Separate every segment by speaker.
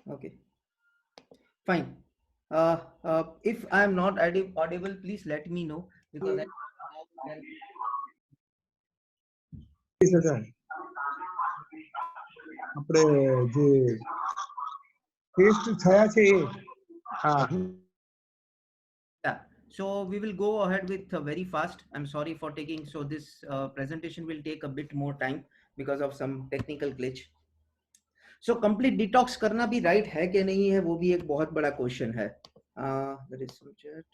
Speaker 1: Okay, fine. If I am not audible, please let me know because
Speaker 2: આપણે જે test થયા છે એ હા
Speaker 1: yeah. So we will go ahead with very fast. I'm sorry for taking, so this presentation will take a bit more time because of some technical glitch. So complete detox करना भी right है कि नहीं है, वो भी एक बहुत बड़ा question है. There is some chat.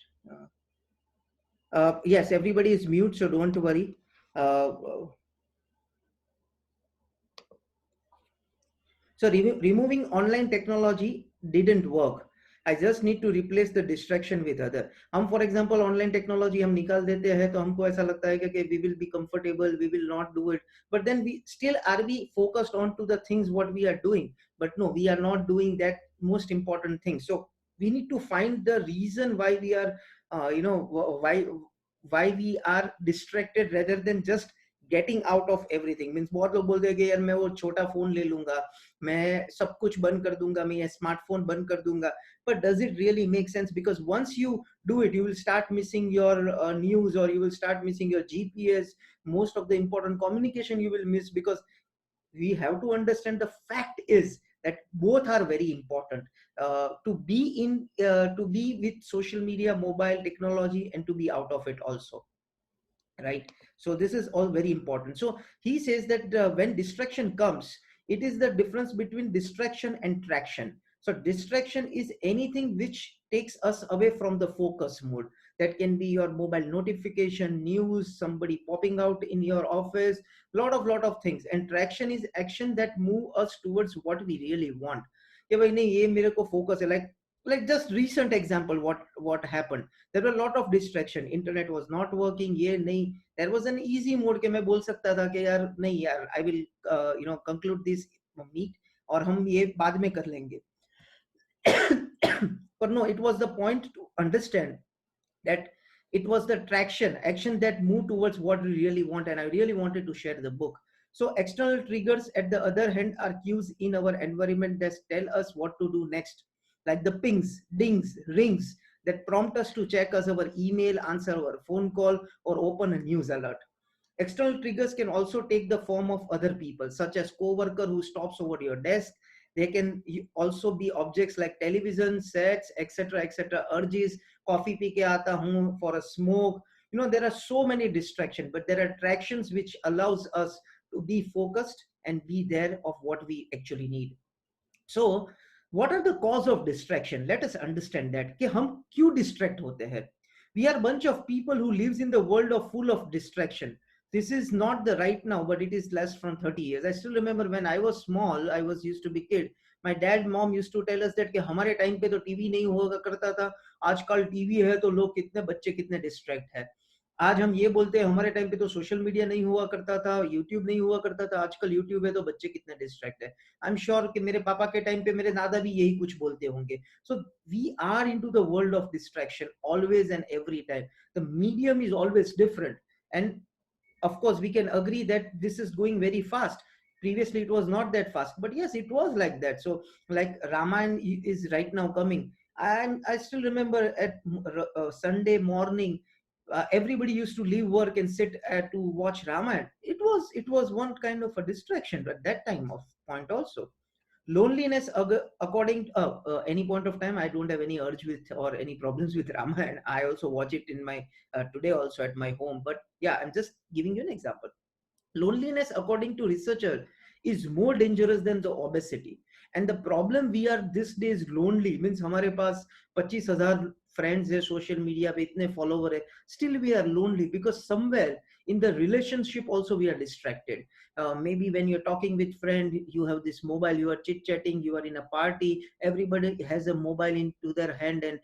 Speaker 1: Yes, everybody is mute, so don't worry. Uh, So removing online technology didn't work. I just need to replace the distraction with other. हम for example online technology हम निकाल देते हैं तो हमको ऐसा लगता है कि we will be comfortable, we will not do it. But then we still are we focused on to the things what we are doing. But no, we are not doing that most important thing. So we need to find the reason why we are, why we are distracted rather than just getting out of everything. Means बहुत लोग बोलते हैं कि यार मैं वो छोटा phone ले लूंगा, मैं सब कुछ बंद कर दूंगा, मैं ये स्मार्टफोन बंद कर दूंगा. But does it really make sense? Because once you do it, you will start missing your news, or you will start missing your GPS. Most of the important communication you will miss, because we have to understand the fact is that both are very important. To be with social media, mobile technology, and to be out of it also, right? So this is all very important. So he says that when distraction comes, it is the difference between distraction and traction. So distraction is anything which takes us away from the focus mode. That can be your mobile notification, news, somebody popping out in your office, lot of things. And traction is action that move us towards what we really want. कि भाई नहीं ये मेरे को focus है, like just recent example, what happened. There were a lot of distraction, internet was not working, ये नहीं. There was an easy mode कि मैं बोल सकता था कि यार नहीं यार, I will conclude this meet और हम ये बाद में कर लेंगे. But no, it was the point to understand that it was the traction action that moved towards what we really want, and I really wanted to share the book. So external triggers at the other hand are cues in our environment that tell us what to do next, like the pings, dings, rings that prompt us to check us our email, answer our phone call, or open a news alert. External triggers can also take the form of other people, such as coworker who stops over your desk. They can also be objects like television sets, etc., etc. Urges, coffee pee ke aata hu for a smoke. There are so many distractions, but there are attractions which allows us to be focused and be there of what we actually need. So, what are the cause of distraction? Let us understand that. कि हम क्यों distract होते हैं? We are a bunch of people who lives in the world of full of distraction. This is not the right now, but it is less from 30 years. I still remember when I was small, I was used to be kid. My dad, mom used to tell us that कि हमारे time पे तो TV नहीं हुआ करता था. आजकल TV है तो लोग कितने बच्चे कितने डिस्ट्रैक्ट है. आज हम ये बोलते हैं हमारे टाइम पे तो सोशल मीडिया नहीं हुआ करता था, यूट्यूब नहीं हुआ करता था, आजकल यूट्यूब है तो बच्चे कितने डिस्ट्रैक्ट है. आई एम श्योर कि मेरे पापा के टाइम पे मेरे दादा भी यही कुछ बोलते होंगे. So we are into the world of distraction always and every time. The medium is always different, and of course we can agree that this is going very fast. Previously it was not that fast, but yes, it was like that. So like Ramayana is right now coming, and I still remember at Sunday morning, everybody used to leave work and sit to watch Ramayana. It was one kind of a distraction at that time of point also. Loneliness, according any point of time, I don't have any urge with or any problems with Ramayana. I also watch it in my today also at my home. But yeah, I'm just giving you an example. Loneliness, according to researcher, is more dangerous than the obesity. And the problem we are this days lonely means हमारे पास 25,000 friends है, social media पे इतने follower है, still we are lonely because somewhere in the relationship also we are distracted. Maybe when you're talking with friend, you have this mobile, you are chit chatting, you are in a party, everybody has a mobile into their hand and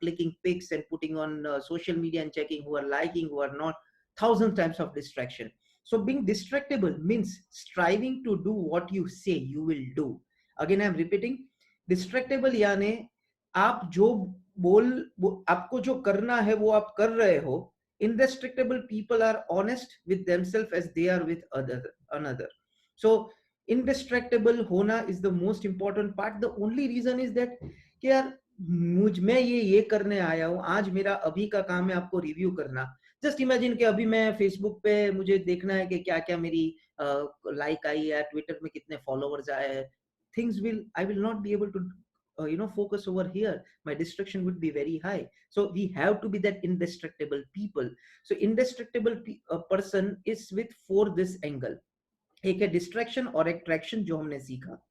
Speaker 1: clicking pics and putting on social media and checking who are liking, who are not. Thousand types of distraction. So being distractible means striving to do what you say you will do. Again, I'm repeating, distractible यानी आप जो आपको जो करना है वो आप कर रहे हो. Indestructible people are honest with themselves as they are with another. So indistractable होना is the most important part. The only reason is that कि यार मैं ये करने आया हूँ, आज मेरा अभी का काम है आपको रिव्यू करना. जस्ट इमेजिन कि अभी मैं फेसबुक पे मुझे देखना है कि क्या क्या मेरी लाइक आई है, ट्विटर में कितने फॉलोवर्स आए हैं. Things will I will not be able to focus over here. My distraction would be very high. So we have to be that indestructible people. So indestructible person is with for this angle. एक है distraction और एक traction जो हमने सीखा.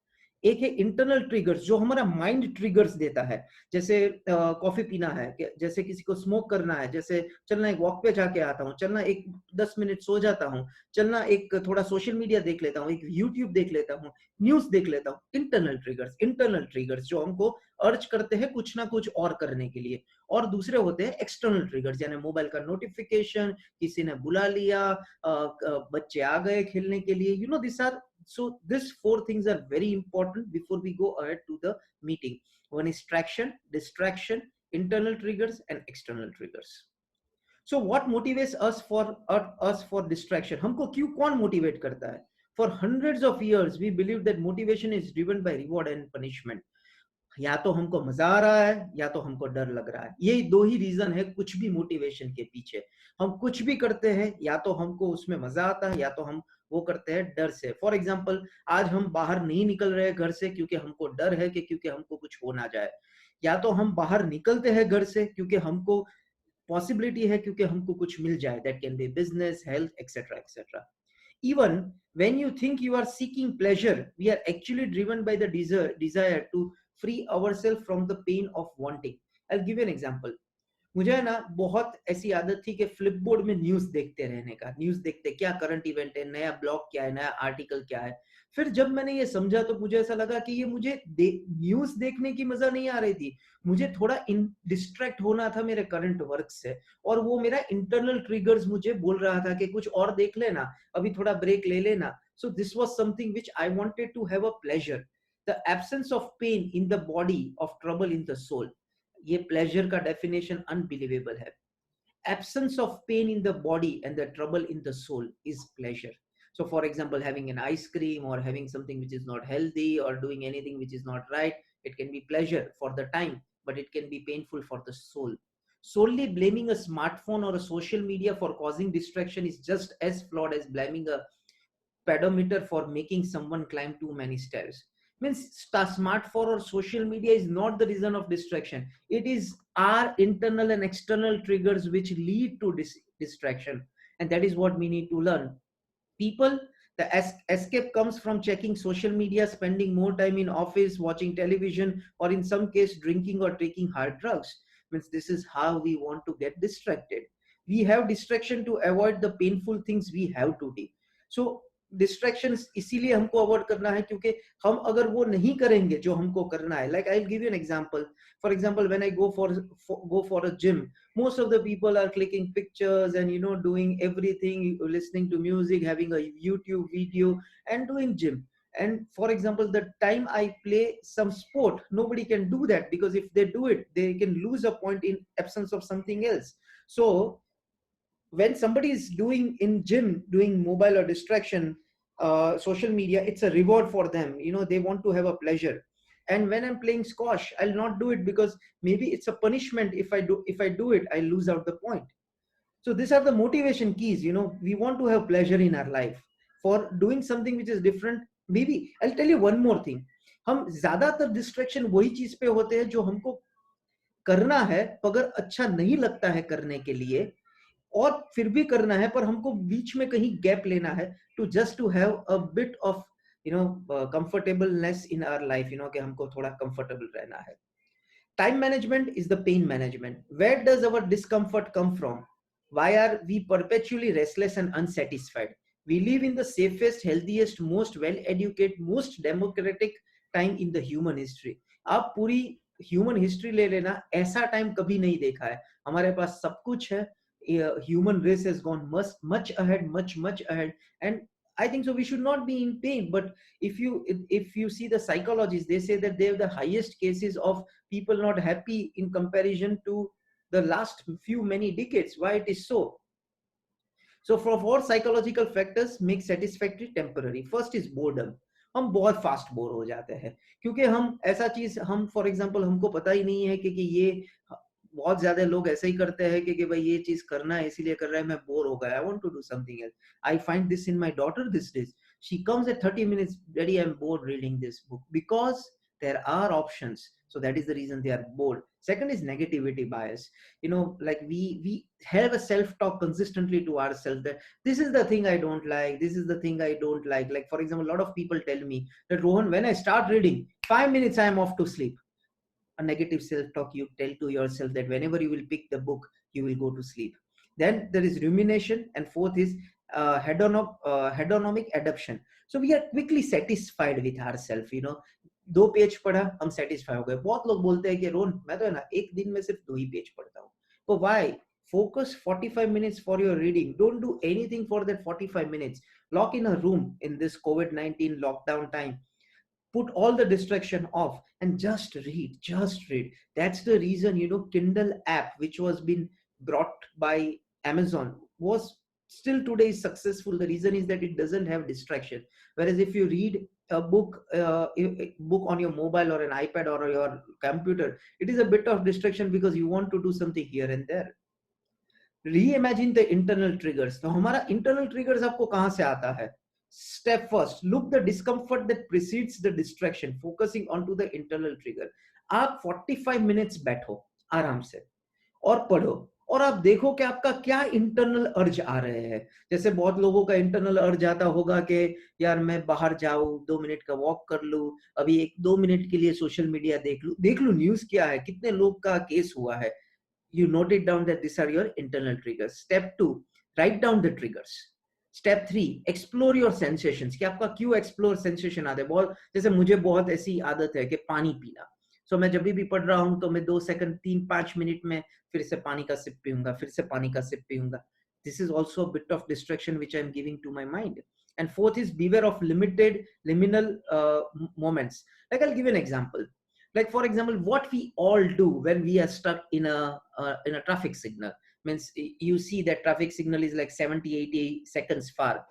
Speaker 1: एक है internal triggers जो हमारा माइंड ट्रिगर्स देता है. जैसे कॉफी पीना है, जैसे किसी को स्मोक करना है, जैसे चलना एक वॉक पे जाके आता हूँ, चलना एक 10 मिनट सो जाता हूँ, चलना एक थोड़ा सोशल मीडिया देख लेता हूँ, एक यूट्यूब देख लेता हूँ, न्यूज देख लेता हूँ. इंटरनल ट्रिगर्स जो हमको अर्ज करते हैं कुछ ना कुछ और करने के लिए. और दूसरे होते हैं एक्सटर्नल ट्रिगर्स, यानी मोबाइल का नोटिफिकेशन, किसी ने बुला लिया, बच्चे आ गए खेलने के लिए. This are So these four things are very important before we go ahead to the meeting. One is traction, distraction, internal triggers, and external triggers. So what motivates us for distraction? हमको क्यों कौन motivate करता है? For hundreds of years, we believe that motivation is driven by reward and punishment. या तो हमको मजा आ रहा है या तो हमको डर लग रहा है. यही दो ही रीजन है कुछ भी मोटिवेशन के पीछे. हम कुछ भी करते हैं या तो हमको उसमें मजा आता है या तो हम वो करते हैं डर से. फॉर एग्जाम्पल, आज हम बाहर नहीं निकल रहे घर से क्योंकि हमको डर है कि क्योंकि हमको कुछ हो ना जाए, या तो हम बाहर निकलते हैं घर से क्योंकि हमको पॉसिबिलिटी है क्योंकि हमको कुछ मिल जाए. That can be business, health, etcetera etcetera. Even when you think you are seeking pleasure, we are actually driven by the desire to free ourselves from the pain of wanting. I'll give you an example. मुझे है ना बहुत ऐसी आदत थी कि flip board में news देखते रहने का. न्यूज देखते क्या करंट इवेंट है, नया ब्लॉग क्या है, नया आर्टिकल क्या है. फिर जब मैंने ये समझा तो मुझे ऐसा लगा कि ये मुझे न्यूज देखने की मजा नहीं आ रही थी. मुझे थोड़ा डिस्ट्रैक्ट होना था मेरे करंट वर्क से, और वो मेरा इंटरनल ट्रिगर्स मुझे बोल रहा था कि कुछ और देख लेना, अभी थोड़ा ब्रेक ले लेना. So this was something which I wanted to have a pleasure. The absence of pain in the body, of trouble in the soul. ये प्लेजर का डेफिनेशन अनबिलीवेबल है. Absence of pain in the body and the trouble in the soul is pleasure. So for example, having an ice cream or having something which is not healthy or doing anything which is not right, it can be pleasure for the time, but it can be painful for the soul. Solely blaming a smartphone or a social media for causing distraction is just as flawed as blaming a pedometer for making someone climb too many stairs. Means smartphone or social media is not the reason of distraction. It is our internal and external triggers which lead to distraction, and that is what we need to learn. People, the escape comes from checking social media, spending more time in office, watching television, or in some case drinking or taking hard drugs. Means this is how we want to get distracted. We have distraction to avoid the painful things we have to do. So distraction इसीलिए हमको avoid करना है क्योंकि हम अगर वो नहीं करेंगे जो हमको करना है. Like I will give you an example. For example, when I go for a gym, most of the people are clicking pictures and doing everything, listening to music, having a YouTube video and doing gym. And for example, the time I play some sport, nobody can do that, because if they do it, they can lose a point in absence of something else. So when somebody is doing in gym, doing mobile or distraction, social media, it's a reward for them. They want to have a pleasure. And when I'm playing squash, I'll not do it because maybe it's a punishment. If I do it, I lose out the point. So these are the motivation keys. We want to have pleasure in our life for doing something which is different. Maybe I'll tell you one more thing. हम ज्यादातर distraction वही चीज पे होते हैं जो हमको करना है मगर अच्छा नहीं लगता है करने के लिए, और फिर भी करना है पर हमको बीच में कहीं गैप लेना है to just to have a bit of comfortableness in our life, कि हमको थोड़ा कंफर्टेबल रहना है. Time management is the pain management. Where does our discomfort come from? Why are we perpetually restless and unsatisfied? We live in the safest, healthiest, most well-educated, most democratic time in the human history. आप पूरी human history ले लेना, ऐसा time कभी नहीं देखा है. हमारे पास सब कुछ है. Human race has gone much ahead, much ahead, and I think so we should not be in pain. But if you see the psychologists, they say that they have the highest cases of people not happy in comparison to the last many decades. Why it is so? So for four psychological factors make satisfactory temporary. First is boredom. हम बहुत fast bore हो जाते हैं, क्योंकि हम ऐसा चीज हम फॉर एग्जांपल हमको पता ही नहीं है कि ये बहुत ज्यादा लोग ऐसे ही करते हैं कि भाई ये चीज करना है इसीलिए कर रहा है, मैं बोर हो गया, I want to do something else. I find this in my daughter this days. She comes at 30 minutes, daddy, I'm bored reading this book, because there are options. So that is the reason they are bored. Second is negativity bias. You know, like we have a self talk consistently to ourselves that this is the thing I don't like, this is the thing I don't like for example, a lot of people tell me that, Rohan, when I start reading 5 minutes I am off to sleep. A negative self-talk you tell to yourself that whenever you will pick the book, you will go to sleep. Then there is rumination, and fourth is hedonic adaptation. So we are quickly satisfied with ourselves. You know, 2 page पढ़ा हम satisfy हो गए. बहुत लोग बोलते हैं कि रोहन मैं तो है ना एक दिन में सिर्फ 2 ही पेज पढ़ता हूँ. तो why? Focus 45 minutes for your reading. Don't do anything for that 45 minutes. Lock in a room in this COVID-19 lockdown time. Put all the distraction off and just read. That's the reason, you know, Kindle app, which was been brought by Amazon, was still today is successful. The reason is that it doesn't have distraction, whereas if you read a book on your mobile or an iPad or your computer, it is a bit of distraction because you want to do something here and there. Reimagine the internal triggers. तो हमारा internal triggers आपको कहाँ से आता है? Step first, look the discomfort that precedes the distraction, focusing onto the internal trigger. आप 45 minutes बैठो आराम से और पढ़ो, और आप देखो कि आपका क्या इंटरनल अर्ज आ रहे हैं. जैसे बहुत लोगों का इंटरनल अर्ज आता होगा कि यार मैं बाहर जाऊं, 2 मिनट का वॉक कर लूं, अभी 1-2 मिनट के लिए सोशल मीडिया देख लूं न्यूज क्या है, कितने लोग का केस हुआ है. You note it down that these are your internal triggers. Step 2, write down the triggers. Step 3, explore your sensations. कि आपका क्यों explore sensation आते हैं. बहुत जैसे मुझे बहुत ऐसी आदत है कि पानी पीना. So मैं जब भी पढ़ रहा हूँ तो मैं 2 सेकंड 3-5 मिनट में फिर से पानी का सिप पीऊंगा, फिर से पानी का SIP पीऊंगा. This is also a bit of distraction which I am giving to my mind. And fourth is beware of liminal moments. Like I'll give you an example. Like for example, what we all do when we are stuck in a traffic signal, means you see that traffic signal is like 70-80 seconds far.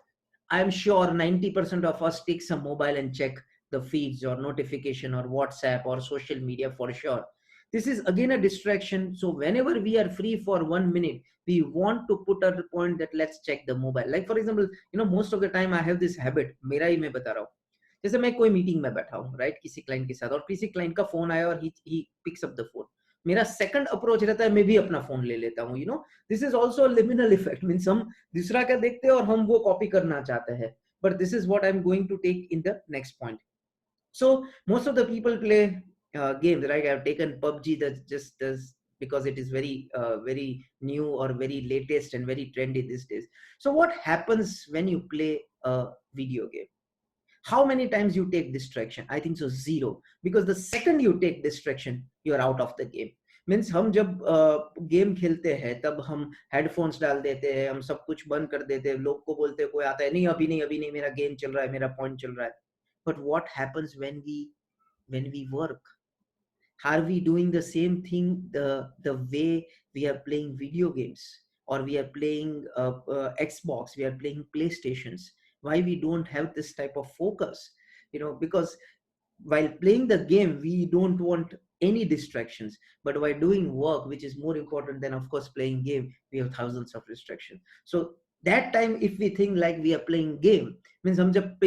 Speaker 1: I'm sure 90% of us take some mobile and check the feeds or notification or WhatsApp or social media for sure. This is again a distraction. So whenever we are free for 1 minute, we want to put at the point that let's check the mobile. Like for example, you know, most of the time I have this habit, मेरा ही मैं बता रहा हूँ. जैसे मैं कोई meeting में बैठा हूँ, राइट, किसी क्लाइंट के साथ, और किसी क्लाइंट का फोन आया और he picks up the phone. मेरा सेकंड अप्रोच रहता है मैं भी अपना फोन ले लेता हूँ. You know, this is also liminal effect. Means हम दूसरा का देखते हैं और हम वो कॉपी करना चाहते हैं. But this is what I am going to take in the next point. So most of the people play games, right? I've taken PUBG, that just because it is very new or very latest and very trendy these days. So what happens when you play a video game? How many times you take distraction? I think so 0, because the second you take distraction, you are out of the game. Means हम जब game खेलते हैं तब हम headphones डाल देते हैं, हम सब कुछ बंद कर देते हैं, लोग को बोलते हैं, कोई आता है नहीं अभी नहीं मेरा गेम चल रहा है, मेरा पॉइंट चल रहा है. But what happens when we work? Are we doing the same thing the way we are playing video games, or we are playing Xbox, we are playing PlayStations? Why we don't have this type of focus? You know, because while playing the game we don't want any distractions, but while doing work, which is more important than of course playing game, we have thousands of distractions. So that time if we think like we are playing game, means हम जब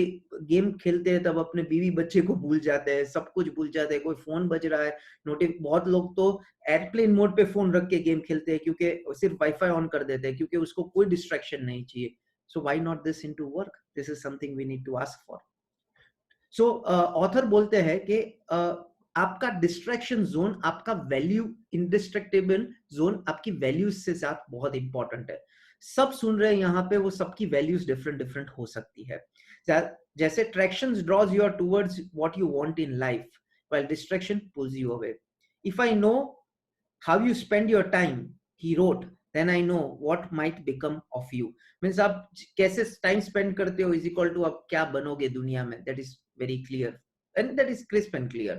Speaker 1: game खेलते हैं तब अपने बीवी बच्चे को भूल जाते हैं, सब कुछ भूल जाते हैं, कोई फोन बज रहा है, बहुत लोग तो एयरप्लेन मोड पे फोन रख के गेम खेलते हैं क्योंकि सिर्फ वाईफाई ऑन कर देते हैं क्योंकि उसको कोई डिस्ट्रैक्शन नहीं चाहिए. So why not this into work? This is something we need to ask for. So author बोलते हैं कि आपका डिस्ट्रैक्शन जोन, आपका वैल्यू इंडिस्ट्रक्टेबल जोन आपकी वैल्यूज से साथ बहुत इंपॉर्टेंट है. सब सुन रहे हैं यहाँ पे, वो सबकी वैल्यूज डिफरेंट हो सकती है. जैसे tractions draws you towards what you want in life, while distraction pulls you away. If I know how you spend your time, he wrote, then I know what might become of you. Means आप कैसे time spend करते हो is equal to आप क्या बनोगे दुनिया में. That is very clear and that is crisp and clear.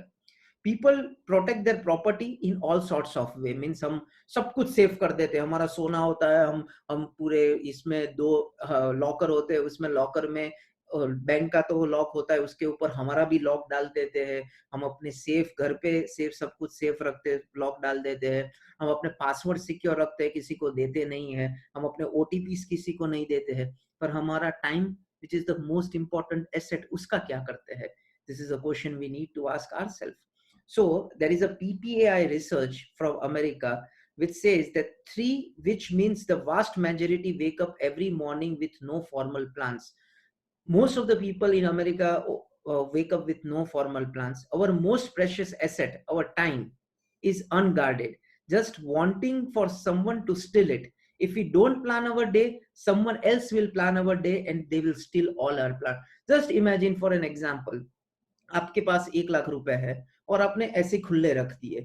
Speaker 1: People protect their property in all sorts of way. Means हम सब कुछ सेव कर देते हैं, हमारा सोना होता है, हम पूरे इसमें 2 लॉकर होते हैं, उसमें लॉकर में बैंक का तो लॉक होता है, उसके ऊपर हमारा भी लॉक डाल देते हैं। हम अपने सेफ घर पे सेफ सब कुछ सेफ रखते हैं, लॉक डाल देते हैं। हम अपने पासवर्ड सिक्योर रखते हैं, किसी को देते नहीं है। हम अपने ओटीपीज किसी को नहीं देते हैं। पर हमारा time which is the most important asset, उसका क्या करते हैं? This is a question we need to ask ourself. So there is a PPAI research from America which says that three, which means the vast majority wake up every morning with no formal plans. Most of the people in America wake up with no formal plans. Our most precious asset, our time, is unguarded, just wanting for someone to steal it. If we don't plan our day, someone else will plan our day and they will steal all our plan. Just imagine, for an example, आपके पास 1 लाख रुपए है और आपने ऐसे खुले रख दिए,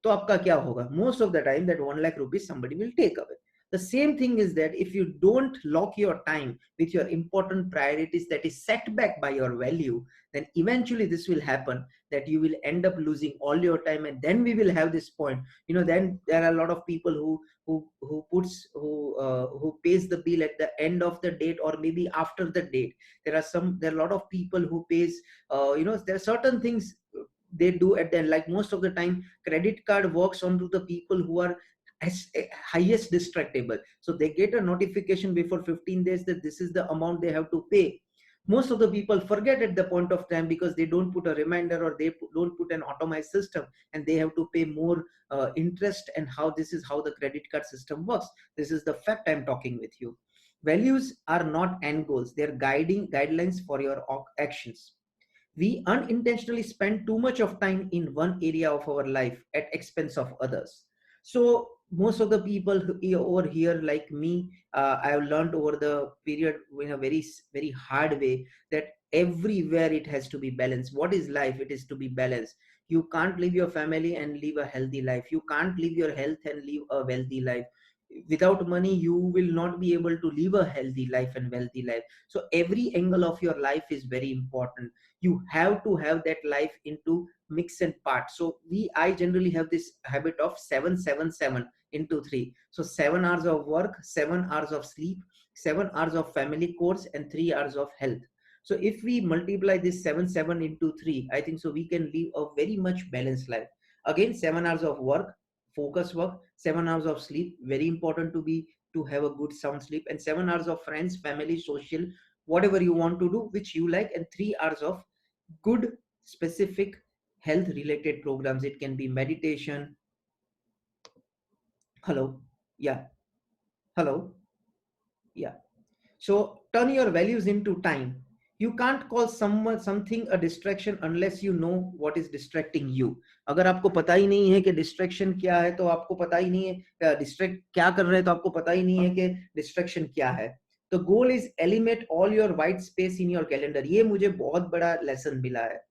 Speaker 1: तो आपका क्या होगा? Most of the time that 1 lakh rupees somebody will take away. The same thing is that if you don't lock your time with your important priorities that is set back by your value, then eventually this will happen, that you will end up losing all your time. And then we will have this point, then there are a lot of people who pays the bill at the end of the date or maybe after the date. There are a lot of people who pays, there are certain things they do at the end. Like most of the time, credit card works onto the people who are highest distractible. So they get a notification before 15 days that this is the amount they have to pay. Most of the people forget at the point of time because they don't put a reminder or they don't put an automized system, and they have to pay more interest. And this is how the credit card system works. This is the fact I'm talking with you. Values are not end goals, they're guidelines for your actions. We unintentionally spend too much of time in one area of our life at expense of others. So most of the people over here, like me, I have learned over the period in a very, very hard way that everywhere it has to be balanced. What is life? It is to be balanced. You can't live your family and live a healthy life. You can't live your health and live a wealthy life. Without money, you will not be able to live a healthy life and wealthy life. So every angle of your life is very important. You have to have that life into mix and part. So I generally have this habit of 7-7-7 into 3. So 7 hours of work, 7 hours of sleep, 7 hours of family course, and 3 hours of health. So if we multiply this 7-7 into 3, I think so we can live a very much balanced life. Again, 7 hours of work, focus work, 7 hours of sleep, very important to have a good sound sleep, and 7 hours of friends, family, social, whatever you want to do, which you like, and 3 hours of good specific health related programs. It can be meditation. Hello. Yeah. Hello. Yeah. So turn your values into time. You can't call something a distraction unless you know what is distracting you. अगर आपको पता ही नहीं है कि distraction क्या है, तो आपको पता ही नहीं है distract क्या कर रहे हैं, तो आपको पता ही नहीं है कि distraction क्या है. The goal is eliminate all your white space in your calendar. ये मुझे बहुत बड़ा lesson मिला है.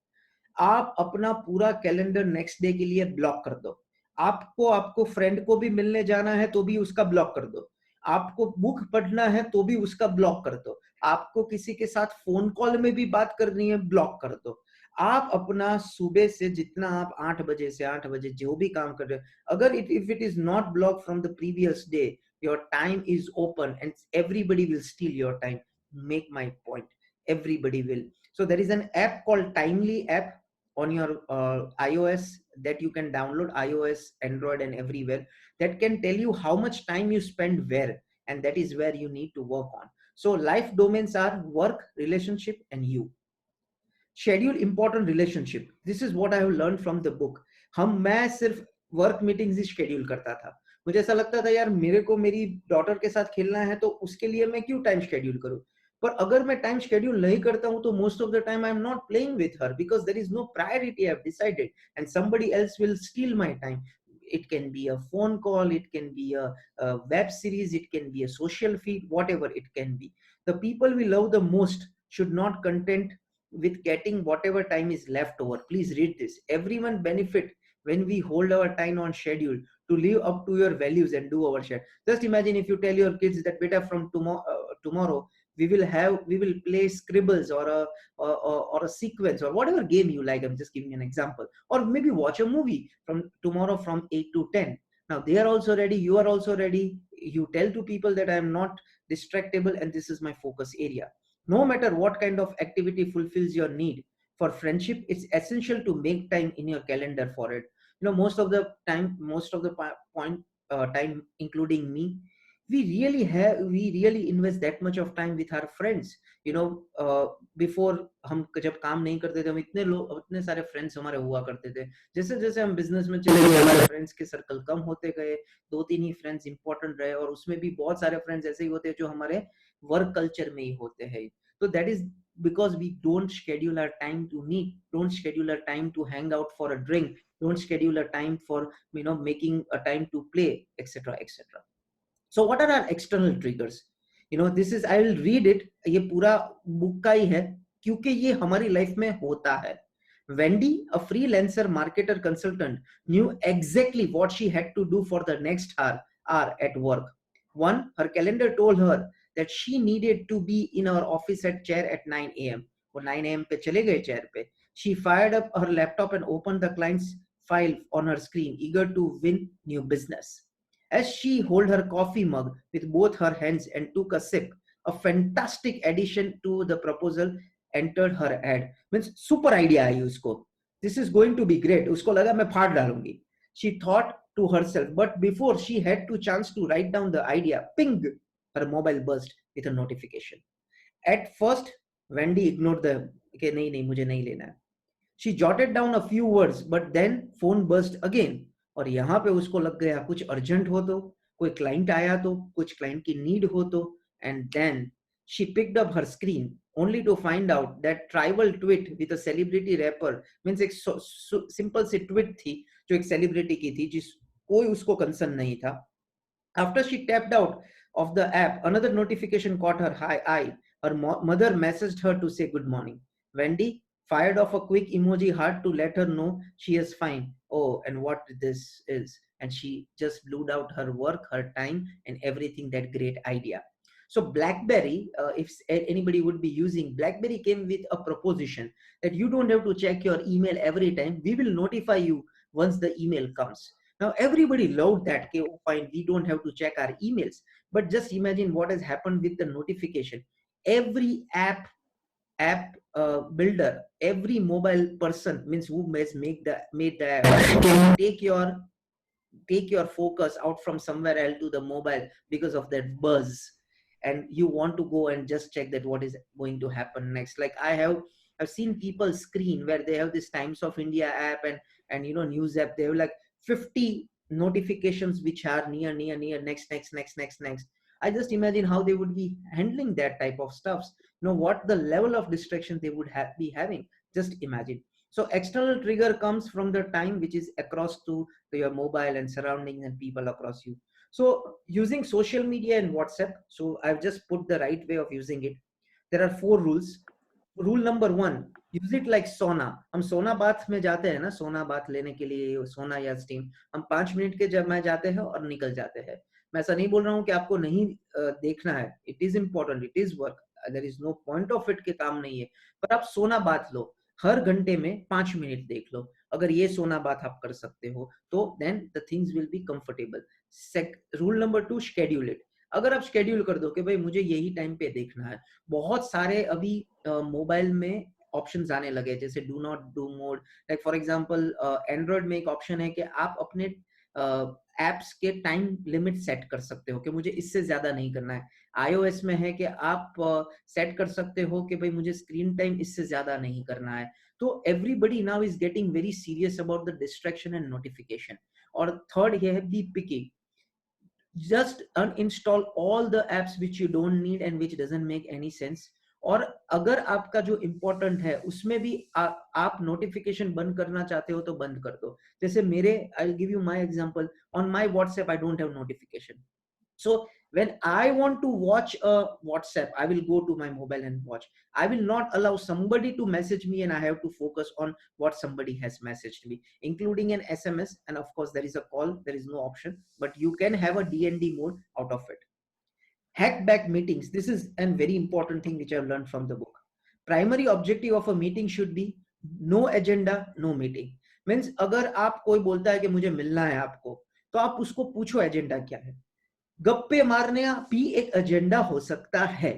Speaker 1: आप अपना पूरा कैलेंडर नेक्स्ट डे के लिए ब्लॉक कर दो. आपको फ्रेंड को भी मिलने जाना है तो भी उसका ब्लॉक कर दो. आपको बुक पढ़ना है तो भी उसका ब्लॉक कर दो. आपको किसी के साथ फोन कॉल में भी बात करनी है, ब्लॉक कर दो. आप अपना सुबह से जितना आप 8 बजे से 8 बजे जो भी काम कर रहे हो, अगर if it is not block from the previous day, your time is open and everybody will steal your time. Make my point, everybody will. So there is an app called Timely app on your iOS that you can download, iOS, Android, and everywhere, that can tell you how much time you spend where, and that is where you need to work on. So life domains are work, relationship, and you. Schedule important relationship. This is what I have learned from the book. मैं सिर्फ work meetings ही schedule करता था. मुझे ऐसा लगता था यार मेरे को मेरी डॉटर के साथ खेलना है तो उसके लिए मैं क्यों टाइम शेड्यूल करूं. पर अगर मैं टाइम शेड्यूल नहीं करता हूं तो most of the time I am not playing with her because there is no priority I have decided and somebody else will steal my time. It can be a phone call, it can be a web series, it can be a social feed, whatever it can be. The people we love the most should not content with getting whatever time is left over. Please read this. Everyone benefit when we hold our time on schedule to live up to your values and do our share. Just imagine if you tell your kids that beta from tomorrow we will play scribbles or a sequence or whatever game you like. I'm just giving an example. Or maybe watch a movie from tomorrow from 8 to 10. Now they are also ready, you are also ready. You tell to people that I am not distractible and this is my focus area. No matter what kind of activity fulfills your need for friendship, it's essential to make time in your calendar for it. You know, most of the point time, including me, we really invest that much of time with our friends. You know, before हम जब काम नहीं करते थे, हम इतने सारे friends हमारे हुआ करते थे. जैसे जैसे हम बिजनेस में चले गए, हमारे फ्रेंड्स के सर्कल कम होते गए. 2-3 ही फ्रेंड्स इंपॉर्टेंट रहे, और उसमें भी बहुत सारे फ्रेंड्स ऐसे ही होते हैं जो हमारे वर्क कल्चर में ही होते हैं. So that is because we don't schedule our time to meet, don't schedule our time to hang out for a drink, don't schedule a time for, you know, making a time to play, etc., etc. So what are our external triggers? You know, this is, I will read it. ये पूरा book का ही है, क्योंकि ये हमारी life में होता है. Wendy, a freelancer marketer consultant, knew exactly what she had to do for the next hour at work. One, her calendar told her that she needed to be in her office at chair at 9 a.m. वो 9 a.m. पे चले गए chair पे. She fired up her laptop and opened the client's file on her screen, eager to win new business. As she held her coffee mug with both her hands and took a sip, a fantastic addition to the proposal entered her head. Means super idea आई उसको. This is going to be great. उसको लगा मैं फाड़ डालूंगी. She thought to herself, but before she had to chance to write down the idea, ping, her mobile burst with a notification. At first, Wendy ignored the, okay, नहीं नहीं मुझे नहीं लेना है. She jotted down a few words, but then phone burst again. और यहाँ पे उसको लग गया कुछ अर्जेंट हो तो, कोई क्लाइंट आया तो, कुछ क्लाइंट की नीड हो तो. And then she picked up her screen only to find out that tribal tweet with a celebrity rapper, means एक simple सी tweet थी जो एक celebrity की थी, जिस कोई उसको concern नहीं था. After she tapped out of the app, another notification caught her eye. Her mother messaged her to say good morning. Wendy fired off a quick emoji heart to let her know she is fine. Oh, and what this is. And she just blew out her work, her time, and everything, that great idea. So BlackBerry, if anybody would be using, BlackBerry came with a proposition that you don't have to check your email every time. We will notify you once the email comes. Now everybody loved that. Okay, oh, fine, we don't have to check our emails. But just imagine what has happened with the notification. Every app builder, every mobile person, means who has made the app, take your focus out from somewhere else to the mobile because of that buzz, and you want to go and just check that what is going to happen next. Like I've seen people screen where they have this Times of India app and you know, news app. They have like 50 notifications which are near next. I just imagine how they would be handling that type of stuffs. You know what the level of distraction they would be having. Just imagine. So external trigger comes from the time which is across to your mobile and surroundings and people across you. So using social media and WhatsApp, so I've just put the right way of using it. There are 4 rules. Rule number 1, use it like sauna. हम सोना bath में जाते हैं ना, सोना bath लेने के लिए, सोना या स्टीम, हम 5 मिनट के जब में जाते हैं और निकल जाते हैं. मैं ऐसा नहीं बोल रहा हूँ कि आपको नहीं देखना है. It is important, it is work, there is no point of it के काम नहीं है, पर आप सोना बाथ लो. हर घंटे में 5 मिनट देख लो. अगर ये सोना बात आप कर सकते हो तो then the things will be comfortable. Rule number 2, schedule it. अगर आप शेड्यूल कर दो कि भाई मुझे यही टाइम पे देखना है. बहुत सारे अभी मोबाइल में ऑप्शंस आने लगे, जैसे do not do mode. Like for example Android में एक ऑप्शन है कि आप अपने एप्स के टाइम लिमिट सेट कर सकते हो कि मुझे इससे ज्यादा नहीं करना है. iOS में है कि आप सेट कर सकते हो कि भाई मुझे स्क्रीन टाइम इससे ज्यादा नहीं करना है. तो everybody now is getting very serious about the distraction and notification. और थर्ड ये है, B picky. Just uninstall all the apps which you don't need and which doesn't make any sense. और अगर आपका जो इम्पोर्टेंट है उसमें भी आप नोटिफिकेशन बंद करना चाहते हो तो बंद कर दो. जैसे मेरे, I will give you my example. On my WhatsApp I don't have notification. So when I want to watch a WhatsApp, I will go to my mobile and watch. I will not allow somebody to message me and I have to focus on what somebody has messaged me, including an SMS. And of course, there is a call, there is no option, but you can have a DND mode out of it. Hack back meetings. This is a very important thing which I've learned from the book. Primary objective of a meeting should be no agenda, no meeting. Means अगर आप कोई बोलता है कि मुझे मिलना है आपको, तो आप उसको पूछो एजेंडा क्या है. गप्पे मारने भी एक एजेंडा हो सकता है.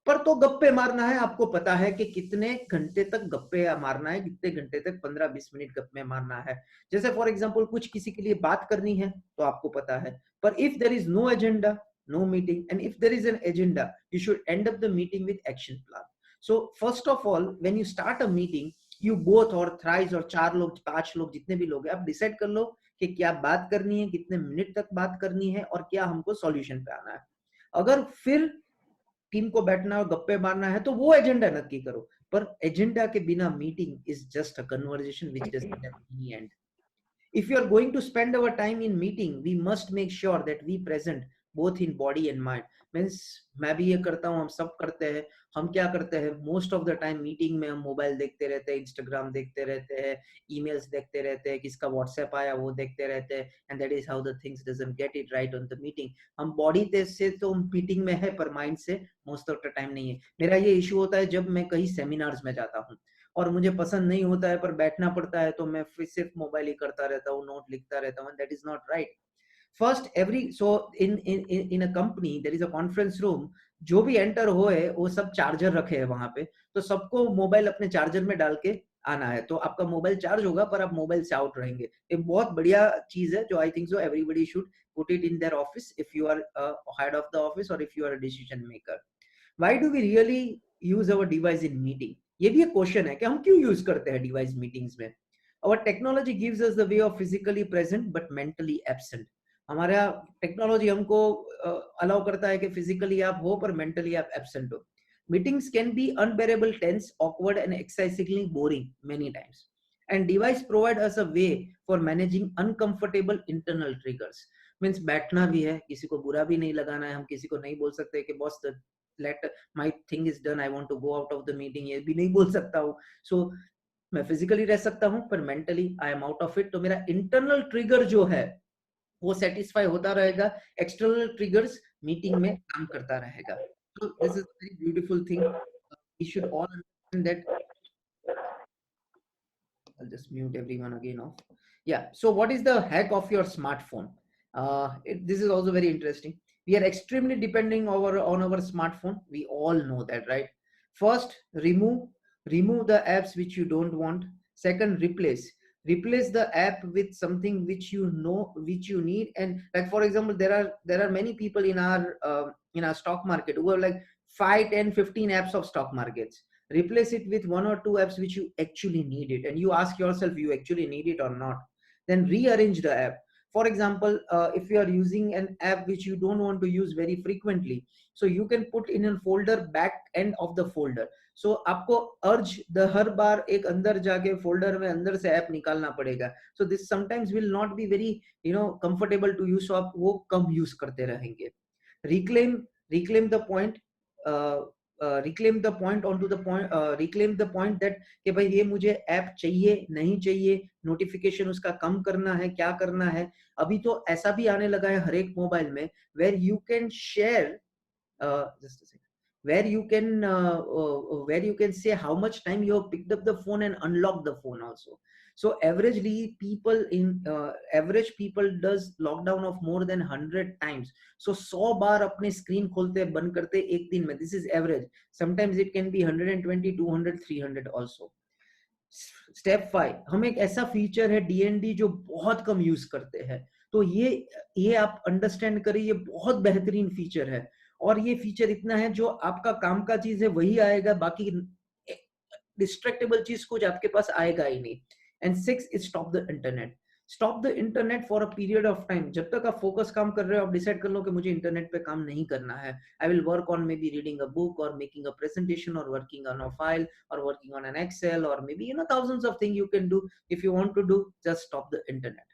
Speaker 1: पर तो गप्पे मारना है, आपको पता है कि कितने घंटे तक गप्पे मारना है, कितने घंटे तक 15-20 मिनट गप्पे मारना है। जैसे फॉर एग्जांपल कुछ किसी के लिए बात करनी है तो आपको पता है, पर if there is no agenda, no meeting, and if there is an agenda, you should end up the meeting with action plan. So first of all when you start a meeting, you both और thrice और 4 लोग 5 लोग जितने भी लोग हैं, आप decide कर लो कि क्या बात करनी है, कितने मिनट तक बात करनी है और क्या हमको सॉल्यूशन पे आना है। अगर फिर टीम को बैठना और गप्पे मारना है तो वो एजेंडा नक्की करो, पर एजेंडा के बिना meeting is just a conversation which doesn't have any and. If you are going to spend our time in meeting, we must make sure that we present both in body and mind. Means मैं भी ये करता हूँ, हम सब करते हैं। हम क्या करते हैं, most of the time meeting में हम मोबाइल देखते रहते हैं, इंस्टाग्राम देखते रहते हैं, ईमेल्स देखते रहते हैं, किसका व्हाट्सएप आया वो देखते रहते हैं, and that is how the things doesn't get it right on the meeting. हम बॉडी से तो मीटिंग में है, पर माइंड से मोस्ट ऑफ द टाइम नहीं है। मेरा ये इशू होता है जब मैं कहीं सेमिनार्स में जाता हूँ और मुझे पसंद नहीं होता है पर बैठना पड़ता है, तो मैं फिर सिर्फ मोबाइल ही करता रहता हूँ, नोट लिखता रहता हूँ, that is not right. First every so in a company there is a conference room, जो भी एंटर होए वो सब चार्जर रखे हैं वहां पे, तो सबको मोबाइल अपने चार्जर में डाल के आना है, तो आपका मोबाइल चार्ज होगा पर आप मोबाइल से आउट रहेंगे। एक बहुत बढ़िया चीज है जो I think so everybody should put it in their office if you are head of the office और if you are a decision maker. Why do we really use our device in meeting? ये भी एक question है कि हम क्यों use करते हैं डिवाइस मीटिंग्स में। Our technology gives us the way of physically present but mentally absent. हमारा टेक्नोलॉजी हमको अलाउ करता है कि फिजिकली आप हो पर मेंटली आप एब्सेंट हो। Meetings can be unbearable tense awkward and excitingly boring many times, and device provide us a way for managing uncomfortable internal triggers. Means बैठना भी है, किसी को बुरा भी नहीं लगाना है, हम किसी को नहीं बोल सकते कि boss let my thing is done, I want to go out of the meeting, ये भी नहीं बोल सकता हूँ। सो मैं फिजिकली रह सकता हूँ पर mentally I am out of it, तो मेरा इंटरनल ट्रिगर जो है वो सेटिस्फाई होता रहेगा, एक्सटर्नल ट्रिगर्स मीटिंग में काम करता रहेगा। so this is a very beautiful thing. We should all understand that. I'll just mute everyone again off. Yeah. So what is the hack of your smartphone? This is also very interesting. We are extremely depending on our smartphone. We all know that, right? First, remove the apps which you don't want. Second, replace the app with something which you know, which you need. And like for example, there are many people in our stock market who have like 5, 10, 15 apps of stock markets. Replace it with 1 or 2 apps which you actually need it, and you ask yourself you actually need it or not. Then rearrange the app. For example, if you are using an app which you don't want to use very frequently, so you can put in a folder back end of the folder. So आपको urge the हर बार एक अंदर जाके folder में अंदर से app निकालना पड़ेगा. So this sometimes will not be very comfortable to use, so आप वो कम यूज करते रहेंगे. reclaim the point. Reclaim the point on to the point, reclaim the point that कि भाई ये मुझे ऐप चाहिए नहीं चाहिए, नोटिफिकेशन उसका कम करना है, क्या करना है। अभी तो ऐसा भी आने लगा है हर एक मोबाइल में where you can share just a second, where you can say how much time you have picked up the phone and unlock the phone also. So average people does lockdown of more than 100 times. So 100 बार अपने screen खोलते बंद करते एक दिन में. This is average. Sometimes it can be 120, 200, 300 also. Step 5, हम एक ऐसा फीचर है डीएनडी जो बहुत कम यूज करते हैं, तो ये आप अंडरस्टैंड करिए, ये बहुत बेहतरीन फीचर है, और ये फीचर इतना है जो आपका काम का चीज है वही आएगा, बाकी डिस्ट्रैक्टेबल चीज कुछ आपके पास आएगा ही नहीं. And 6 is stop the internet for a period of time. जब तक आप फोकस काम कर रहे हो, आप डिसाइड कर लो कि मुझे इंटरनेट पे काम नहीं करना है. I will work on may be reading a book और मेकिंग अ प्रेजेंटेशन और working on a file or working on an Excel or maybe thousands of things you can do. If you want to do, just stop the internet.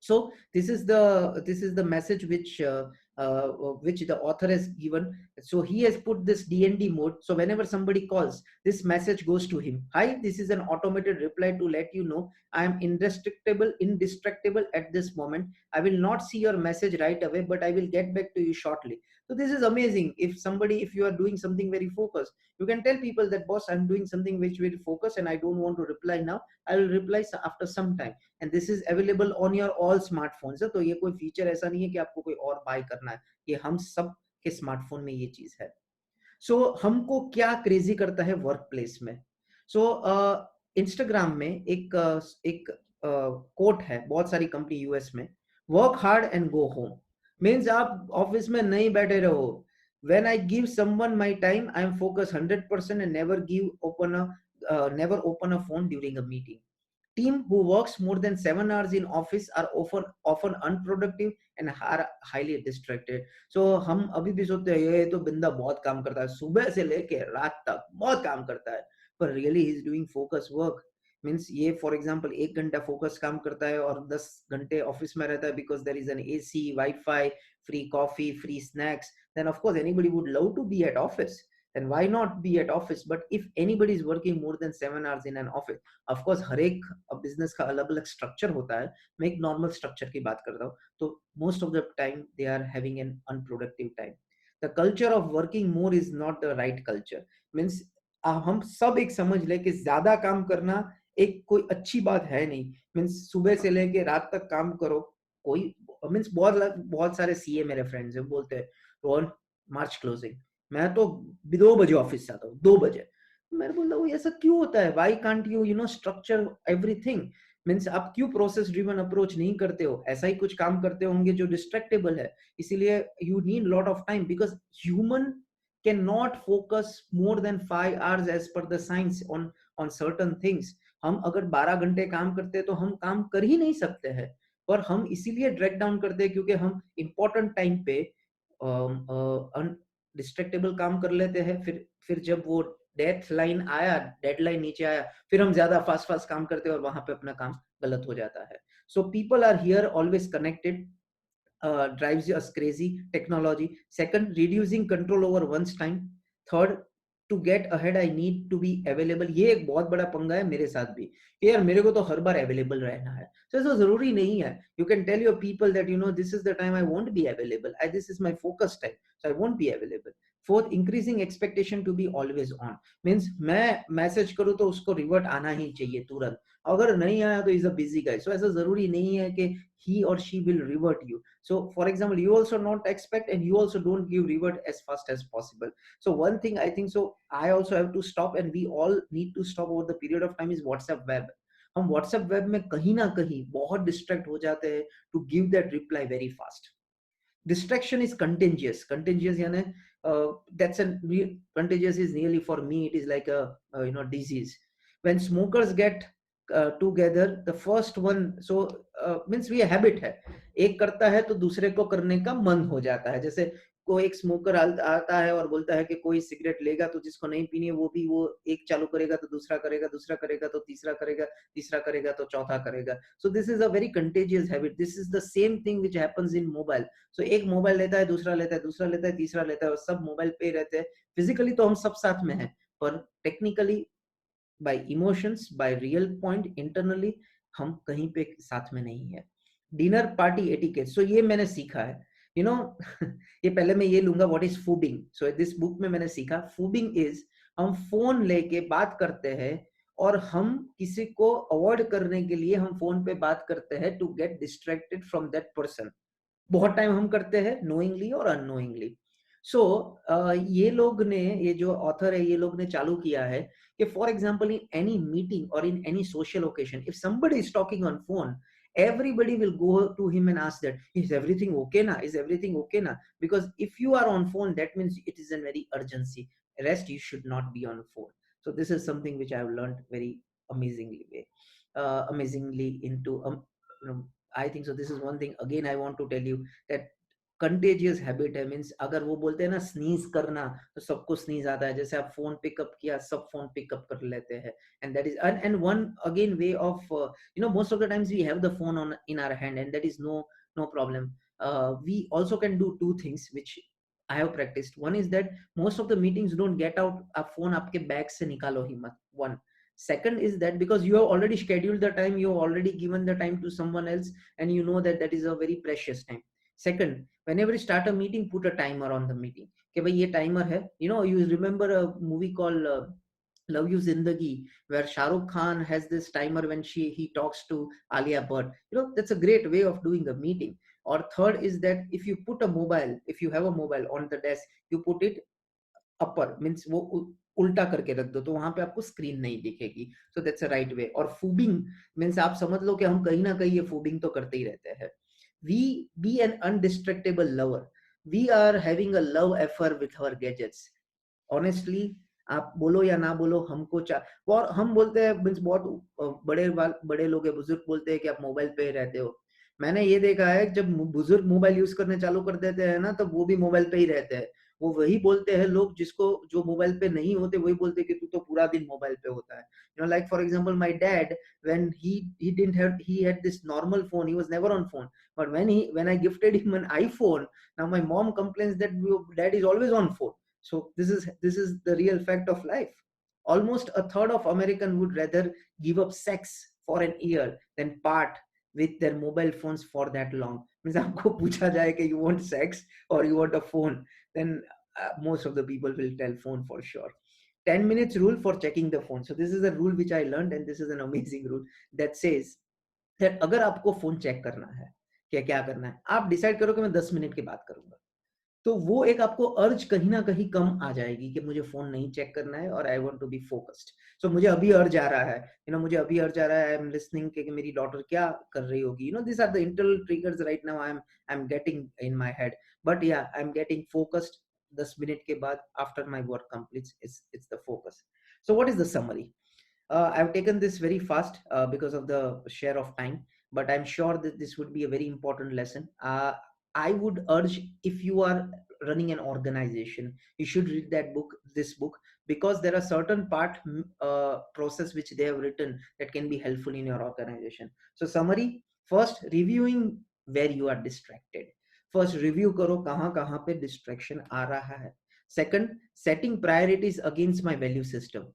Speaker 1: So this is the message which the author has given. So he has put this DND mode, so whenever somebody calls, this message goes to him. Hi, this is an automated reply to let you know I am indestructible at this moment. I will not see your message right away, but I will get back to you shortly. So this is amazing. If you are doing something very focused, you can tell people that boss, I'm doing something which will focus and I don't want to reply now, I will reply after some time. And this is available on your all smartphones. तो ये कोई feature ऐसा नहीं है कि आपको कोई और बाय करना है, ये हम सब के स्मार्टफोन में ये चीज है. सो हमको क्या क्रेजी करता है वर्क प्लेस में? सो इंस्टाग्राम में एक कोट है, बहुत सारी कंपनी यूएस में, work hard and go home. Means आप ऑफिस में नहीं बैठे रहो। When I give someone my time, I am focused 100% and never open a phone during a meeting. Team who works more than 7 hours in office are often unproductive and are highly distracted. So हम अभी भी सोचते हैं ये तो बंदा बहुत काम करता है, सुबह से लेके रात तक बहुत काम करता है, पर really he is doing focus work. Means ये फॉर एग्जाम्पल 1 घंटा फोकस काम करता है और 10 घंटे ऑफिस में रहता है, because there is an AC, wifi, free coffee, free snacks, then of course anybody would love to be at office, then why not be at office? But if anybody is working more than 7 hours in an office, of course हर एक business का अलग अलग structure होता है, मैं एक normal structure की बात करता हूँ, तो most of the time they are having an unproductive time. The culture of working more is not the right culture. Means हम सब एक समझ ले कि ज्यादा काम करना एक कोई अच्छी बात है नहीं। मीन्स सुबह से लेके रात तक काम करो, कोई मीन्स बहुत सारे सीए मेरे फ्रेंड्स है, बोलते हैं रोहन मार्च क्लोजिंग, मैं तो 2 बजे ऑफिस से आता हूँ, 2 बजे। मैं बोलता हूँ ऐसा क्यों होता है? Why can't you structure everything? Means आप क्यों प्रोसेस ड्रिवन अप्रोच नहीं करते हो? ऐसा ही कुछ काम करते होंगे जो डिस्ट्रैक्टेबल है, इसीलिए you need lot of time, because human can not focus more than 5 hours as per the science on certain things. हम अगर 12 घंटे काम करते हैं तो हम काम कर ही नहीं सकते हैं, पर हम इसीलिए ड्रैग डाउन करते हैं क्योंकि हम इंपॉर्टेंट टाइम पे डिस्ट्रैक्टेबल काम कर लेते हैं। फिर जब वो डेडलाइन नीचे आया, फिर हम ज्यादा फास्ट फास्ट काम करते हैं और वहां पे अपना काम गलत हो जाता है। So people are here always connected, drives us crazy, technology. Second, reducing control over one's time. Third, to get ahead I need to be available. ये एक बहुत बड़ा पंगा है मेरे साथ भी कि यार मेरे को तो हर बार अवेलेबल रहना है। So ऐसा जरूरी नहीं है। You can tell your people that this is the time I won't be available. This is my focus time, so I won't be available. Fourth, increasing expectation to be always on. Means मैं message करूँ तो उसको revert आना ही चाहिए तुरंत, अगर नहीं आया तो इज अ बिजी गाय। सो ऐसा जरूरी नहीं है कि he or she will revert you. So for example, you also not expect and you also don't give revert as fast as possible. So one thing I think, so I also have to stop and we all need to stop over the period of time is WhatsApp web. हम WhatsApp web में कहीं ना कहीं बहुत distract हो जाते हैं to give that reply very fast. Distraction is contagious यानी that's a contagious is nearly, for me it is like a disease. When smokers get together, the first one, so means we habit है, एक करता है तो दूसरे को करने का मन हो जाता है। जैसे कोई एक स्मोकर आता है और बोलता है कि कोई सिगरेट लेगा तो जिसको नहीं पीनी है वो एक चालू करेगा तो दूसरा करेगा, दूसरा करेगा तो तीसरा करेगा, तीसरा करेगा तो चौथा करेगा। So this is a very contagious habit. This is the same thing which happens in mobile. So एक मोबाइल लेता है, दूसरा लेता है, दूसरा लेता है, तीसरा लेता है और सब मोबाइल पे रहते हैं। फिजिकली तो हम सब साथ में हैं, पर technically bye emotions, by real point internally हम कहीं पे साथ में नहीं है। डिनर पार्टी एटिकेट, सो ये मैंने सीखा है, ये पहले मैं ये लूंगा what is fooding. So this book में मैंने सीखा फूडिंग इज, हम फोन लेके बात करते हैं और हम किसी को अवॉइड करने के लिए हम फोन पे बात करते हैं to get distracted from that person. बहुत टाइम हम करते हैं नोइंगली और अननोइंगली। सो ये लोग ने, ये जो ऑथर है, ये लोग ने चालू किया है कि for example in any meeting और in any social occasion, if somebody is talking on phone, everybody will go to him and ask that is everything okay na, is everything okay na, because if you are on phone that means it is a very urgency, rest you should not be on phone. So this is something which I have learned very amazingly into I think so. This is one thing again I want to tell you that contagious habit है। Means अगर वो बोलते हैं ना sneeze करना, तो सबको sneeze आता है। जैसे आप फोन पिकअप किया, सब फोन पिकअप कर लेते हैं, and that is and one again way of most of the times we have the phone on in our hand and that is no problem. We also can do two things which I have practiced. One is that most of the meetings don't get out a phone आपके bag से निकालो ही मत, one. Second is that because you have already scheduled the time, you have already given the time to someone else, and you know that that is a very precious time. Second, whenever you start a meeting, put a timer on the meeting कि भाई ये timer है. You remember a movie called Love You Zindagi, where Shah Rukh Khan has this timer when he talks to Alia Bhatt. That's a great way of doing a meeting. Or third is that if you have a mobile on the desk, you put it upper means वो उल्टा करके रख दो तो वहां पे आपको screen नहीं दिखेगी. So that's a right way. और फूबिंग मीन्स आप समझ लो कि हम कहीं ना कहीं ये फूबिंग तो करते ही रहते हैं. We be an undistractable lover. We are having a love affair with our gadgets. Honestly आप बोलो या ना बोलो हमको और हम बोलते हैं मीन्स बहुत बड़े लोग हैं, बुजुर्ग बोलते हैं कि आप मोबाइल पे ही रहते हो. मैंने ये देखा है जब बुजुर्ग मोबाइल यूज करने चालू कर देते हैं ना तब वो भी मोबाइल पे ही रहते हैं. वो वही बोलते हैं लोग जिसको जो मोबाइल पे नहीं होते वही बोलते हैं कि तू तो पूरा दिन मोबाइल पे होता है. Like for example my dad when he didn't have he had this normal phone, he was never on phone, but when I gifted him an iPhone, now my mom complains that your dad is always on phone. So this is the real fact of life. Almost a third of American would rather give up sex for an year than part with their mobile phones for that long. Means आपको पूछा जाए कि you want sex or you want a phone, then most of the people will tell phone for sure. 10 minutes rule for checking the phone. So this is a rule which I learned and this is an amazing rule that says that अगर आपको phone check करना है क्या करना है, आप decide करो कि मैं 10 मिनट के बाद करूंगा, तो वो एक आपको अर्ज कहीं ना कहीं कम आ जाएगी कि मुझे फोन नहीं चेक करना है और I want to be focused. So मुझे अभी अर्ज आ रहा है, मुझे अभी अर्ज आ रहा है, आई एम लिसनिंग कि मेरी डॉटर क्या कर रही होगी, this are the internal triggers right now I am getting in my head. But yeah I am getting focused 10 minute के बाद after my work completes it's the focus. So what is the summary? I've taken this very fast because of the share of time, but I'm sure that this would be a very important lesson. I would urge, if you are running an organization, you should read this book, because there are certain process which they have written that can be helpful in your organization. So summary: first, reviewing where you are distracted. First, review करो कहाँ पे distraction आ रहा है. Second, setting priorities against my value system.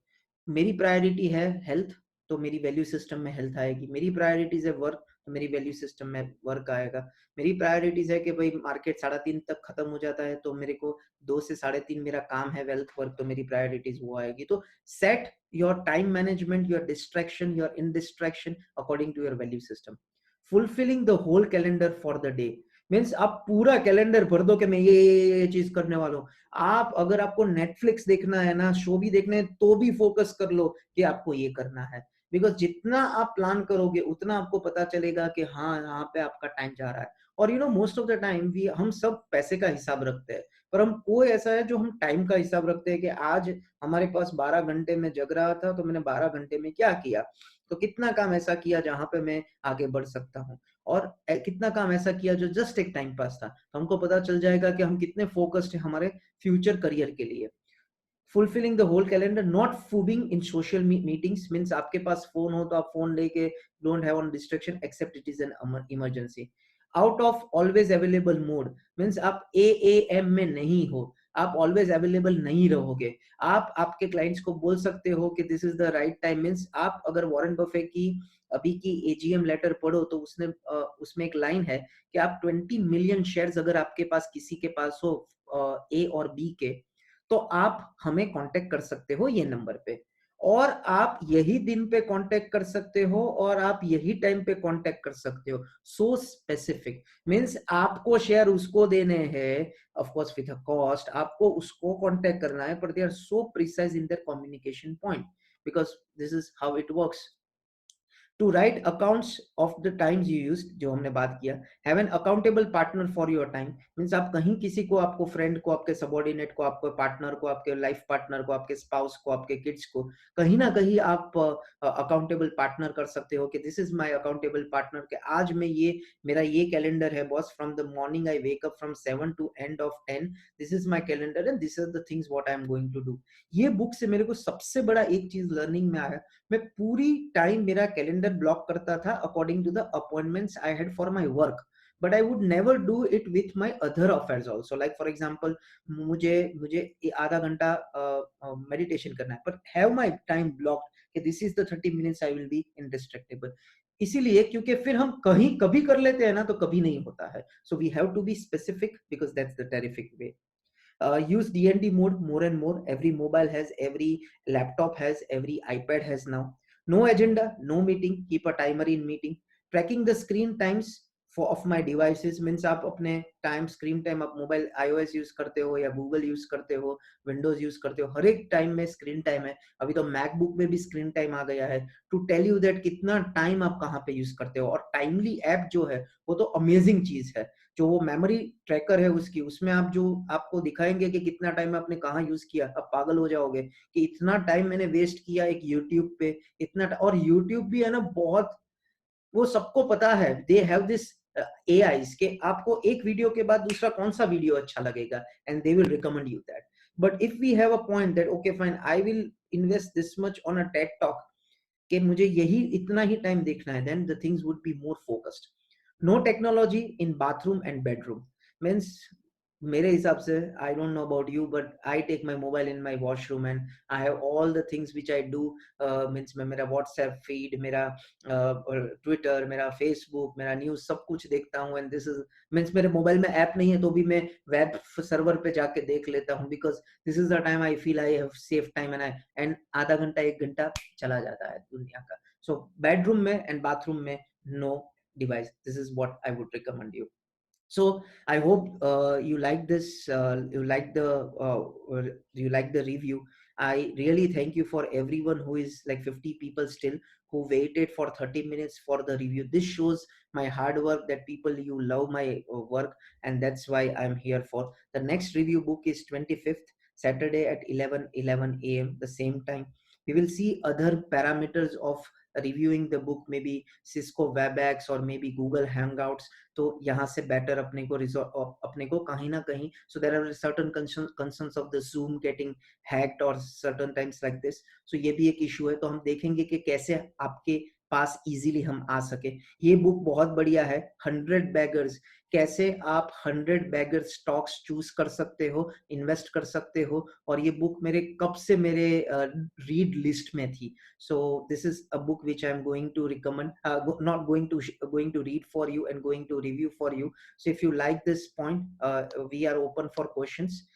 Speaker 1: मेरी priority है health, तो मेरी value system में हेल्थ आएगी. मेरी प्रायोरिटीज है वर्क, तो मेरी वैल्यू सिस्टम में वर्क आएगा. मेरी प्रायोरिटीज है कि भाई मार्केट 3:30 तक खत्म हो जाता है, तो मेरे को 2 से 3:30 मेरा काम है वेल्थ वर्क, तो मेरी प्रायोरिटीज वो आएगी. तो set your time management, your distraction, your in distraction according to your value system. Fulfilling the whole calendar for the day means आप पूरा कैलेंडर भर दो कि मैं ये चीज करने वाला हूँ. आप अगर आपको नेटफ्लिक्स देखना है ना, शो भी देखने हैं, तो भी फोकस कर लो कि आपको ये करना है. बिकॉज जितना आप प्लान करोगे उतना आपको पता चलेगा कि हाँ यहाँ पे आपका टाइम जा रहा है. और मोस्ट ऑफ द टाइम हम सब पैसे का हिसाब रखते हैं, पर हम कोई ऐसा है जो हम टाइम का हिसाब रखते हैं कि आज हमारे पास 12 घंटे में जग रहा था, तो मैंने 12 घंटे में क्या किया, तो कितना काम ऐसा किया जहां पे मैं आगे बढ़ सकता हूँ, और कितना काम ऐसा किया जो जस्ट एक टाइम पास था. तो हमको पता चल जाएगा कि हम कितने फोकस्ड हैं हमारे फ्यूचर करियर के लिए. Fulfilling the whole calendar, not phubbing in social meetings means आपके पास फोन हो तो आप फोन लेके don't have on distraction except it is an emergency. Out of always available mode means आप एएम में नहीं हो, आप ऑलवेज अवेलेबल नहीं रहोगे. आप आपके क्लाइंट्स को बोल सकते हो कि this is the right time. Means आप अगर वॉरेन बफे की अभी की एजीएम लेटर पढ़ो तो उसमें एक लाइन है कि आप 20 मिलियन शेयर्स अगर आपके पास किसी के पास हो ए और बी के, तो आप हमें कांटेक्ट कर सकते हो ये नंबर पे, और आप यही दिन पे कांटेक्ट कर सकते हो और आप यही टाइम पे कांटेक्ट कर सकते हो. सो स्पेसिफिक मींस आपको शेयर उसको देने हैं, of course with a cost, आपको उसको कांटेक्ट करना है, पर they are so precise in their communication point, because this is how it works. To write accounts of the times you used, जो हमने बात किया. Have an accountable partner for your time means आप कहीं किसी को, आपको फ्रेंड को, आपके सबॉर्डिनेट को, आपके पार्टनर को, आपके लाइफ पार्टनर को, आपके स्पाउस को, आपके किड्स को कहीं ना कहीं आप अकाउंटेबल पार्टनर कर सकते हो कि this is my accountable partner, कि आज मैं ये मेरा ये कैलेंडर है boss, from the morning I wake up from 7 to end of 10, this is my calendar and this are the things what I am going to do. ये book से मेरे को सबसे बड़ा एक चीज लर्निंग में आया, मैं पूरी टाइम मेरा कैलेंडर ब्लॉक करता था according to the appointments I had for my work, but I would never do it with my other affairs also. Like for example, मुझे आधा घंटा मेडिटेशन करना है, but have my time blocked कि this is the 30 minutes I will be indestructible. इसीलिए क्योंकि फिर हम कहीं कभी कर लेते हैं ना तो कभी नहीं होता है. So we have to be specific because that's the terrific way. Use DND mode more and more. Every mobile has, every laptop has, every iPad has now. No agenda, no meeting. Keep a timer in meeting. Tracking the screen times of my devices means आप अपने screen time आप mobile iOS use करते हो या Google use करते हो, Windows use करते हो, हर एक टाइम में स्क्रीन टाइम है। अभी तो मैकबुक में भी स्क्रीन टाइम आ गया है टू टेल यू दैट कितना टाइम आप कहाँ पे यूज करते हो। और टाइमली ऐप जो है वो तो अमेजिंग चीज है। जो वो मेमोरी ट्रैकर है उसकी, उसमें आप जो आपको दिखाएंगे कि कितना टाइम आपने कहाँ यूज किया, आप पागल हो जाओगे कि इतना टाइम मैंने वेस्ट किया एक यूट्यूब पे, और यूट्यूब भी है ना बहुत, वो सबको पता है, दे हैव दिस AIs के आपको एक वीडियो के बाद दूसरा कौन सा वीडियो अच्छा लगेगा and they will recommend you that. But if we have a point that okay fine I will invest this much on a TED talk कि मुझे यही इतना ही टाइम देखना है, then the things would be more focused. No technology in bathroom and bedroom means, मेरे हिसाब से, I don't know about you but I take my mobile in my washroom and I have all the things which I do, means मैं मेरा WhatsApp feed, मेरा Twitter, मेरा Facebook, मेरा news सब कुछ देखता हूँ and this is means मेरे मोबाइल में ऐप नहीं है तो भी मैं वेब सर्वर पे जाके देख लेता हूँ because this is the time I feel I have saved time and आधा घंटा एक घंटा चला जाता है दुनिया का। So bedroom में and bathroom में no device, this is what I would recommend you. So I hope you like this, you like the review. I really thank you for everyone who is like 50 people still who waited for 30 minutes for the review. This shows my hard work, that people, you love my work, and that's why I'm here for. The next review book is 25th Saturday at 11 a.m. the same time. We will see other parameters of reviewing the book, maybe Cisco WebEx or maybe Google Hangouts. तो यहाँ से better अपने को कहीं ना कहीं, so there are certain concerns of the Zoom getting hacked or certain times like this, so ये भी एक इशू है। तो हम देखेंगे कि कैसे आपके पास इजीली हम आ सके। ये बुक बहुत बढ़िया है, 100 बेगर्स, कैसे आप 100 बेगर स्टॉक्स चूज कर सकते हो, इन्वेस्ट कर सकते हो। और ये बुक मेरे कब से मेरे रीड लिस्ट में थी। So this is a book which I'm going to recommend, not going to read for you and going to review for you. So if you like this point, we are open for questions.